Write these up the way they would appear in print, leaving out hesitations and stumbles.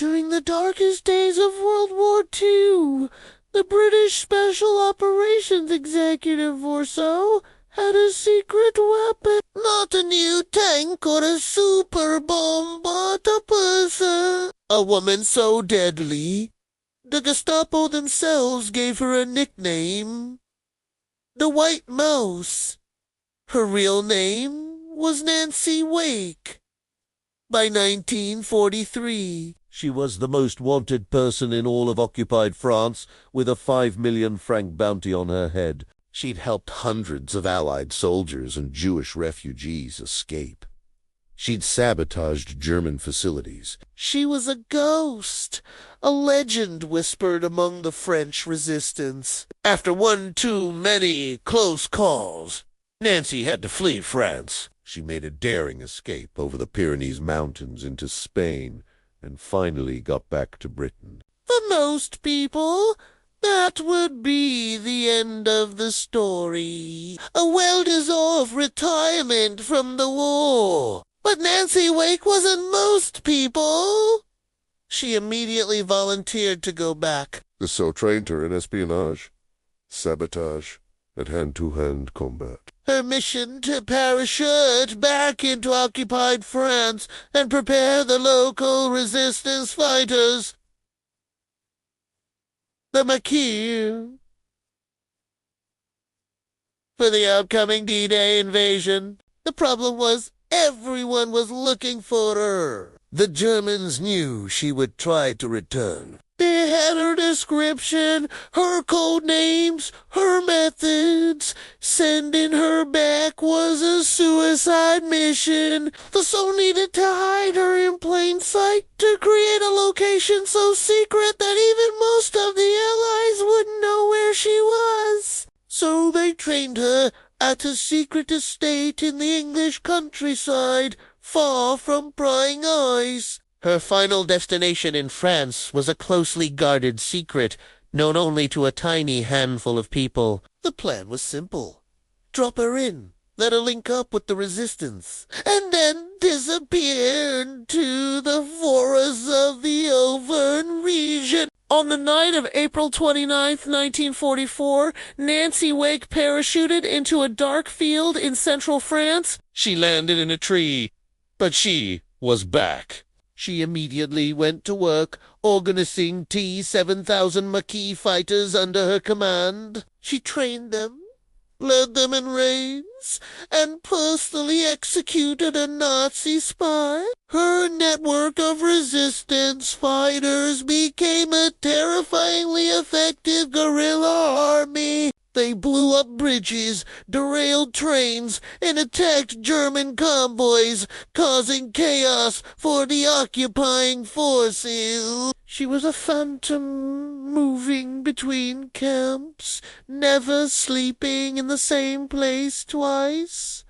During the darkest days of World War II, the British Special Operations Executive or so had a secret weapon. Not a new tank or a super bomb, but a person. A woman so deadly, the Gestapo themselves gave her a nickname. The White Mouse. Her real name was Nancy Wake. By 1943, she was the most wanted person in all of occupied France, with a 5 million franc bounty on her head. She'd helped hundreds of Allied soldiers and Jewish refugees escape. She'd sabotaged German facilities. She was a ghost, a legend whispered among the French resistance. After one too many close calls, Nancy had to flee France. She made a daring escape over the Pyrenees Mountains into Spain, and finally got back to Britain. For most people, that would be the end of the story. A well-deserved retirement from the war. But Nancy Wake wasn't most people. She immediately volunteered to go back. The so trained her in espionage, sabotage, and hand-to-hand combat. Her mission to parachute back into occupied France and prepare the local resistance fighters. The Maquis. For the upcoming D-Day invasion. The problem was everyone was looking for her. The Germans knew she would try to return. They had her description, her code names, her methods. Sending her back was a suicide mission. The Soul needed to hide her in plain sight to create a location so secret that even most of the Allies wouldn't know where she was. So they trained her at a secret estate in the English countryside, far from prying eyes. Her final destination in France was a closely guarded secret, known only to a tiny handful of people. The plan was simple. Drop her in, let her link up with the resistance, and then disappear into the forests of the Auvergne region. On the night of April 29th, 1944, Nancy Wake parachuted into a dark field in central France. She landed in a tree, but she was back. She immediately went to work, organizing T-7000 Maquis fighters under her command. She trained them, led them in raids, and personally executed a Nazi spy. Her network of resistance fighters became a terrifyingly effective guerrilla army. They blew up bridges, derailed trains, and attacked German convoys, causing chaos for the occupying forces. She was a phantom moving between camps, never sleeping in the same place twice.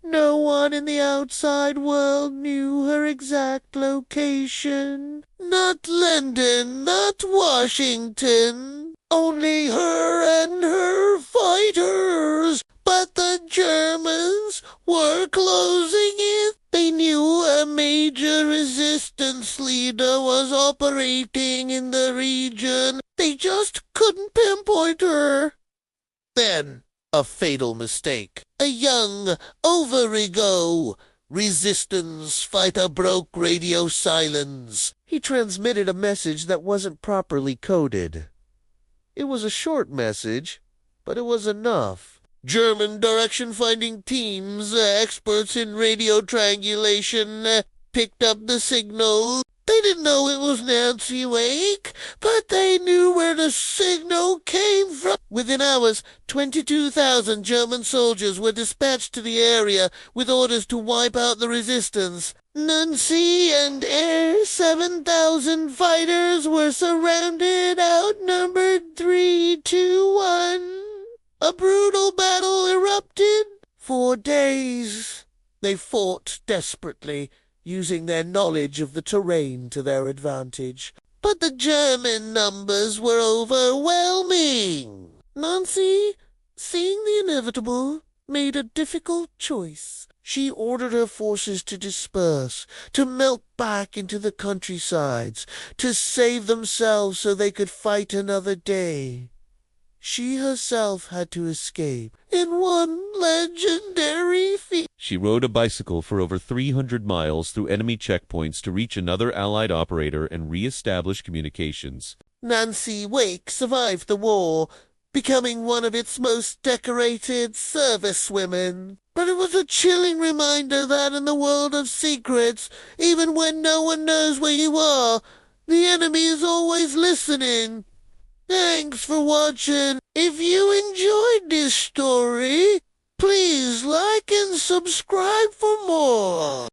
No one in the outside world knew her exact location. Not London, not Washington. Only her and her fighters. But the Germans were closing in. They knew a major resistance leader was operating in the region. They just couldn't pinpoint her. Then, a fatal mistake. A young Overigo resistance fighter broke radio silence. He transmitted a message that wasn't properly coded. It was a short message, but it was enough. German direction-finding teams, experts in radio triangulation, picked up the signal. They didn't know it was Nancy Wake, but they knew where the signal came from. Within hours, 22,000 German soldiers were dispatched to the area with orders to wipe out the resistance. Nancy and Air 7,000 fighters were surrounded, outnumbered 3-1. A brutal battle erupted. For days, they fought desperately, using their knowledge of the terrain to their advantage. But the German numbers were overwhelming. Nancy, seeing the inevitable, made a difficult choice. She ordered her forces to disperse, to melt back into the countrysides, to save themselves so they could fight another day. She herself had to escape in one legendary feat. She rode a bicycle for over 300 miles through enemy checkpoints to reach another Allied operator and re-establish communications. Nancy Wake survived the war, becoming one of its most decorated servicewomen. But it was a chilling reminder that in the world of secrets, even when no one knows where you are, the enemy is always listening. Thanks for watching. If you enjoyed this story, please like and subscribe for more.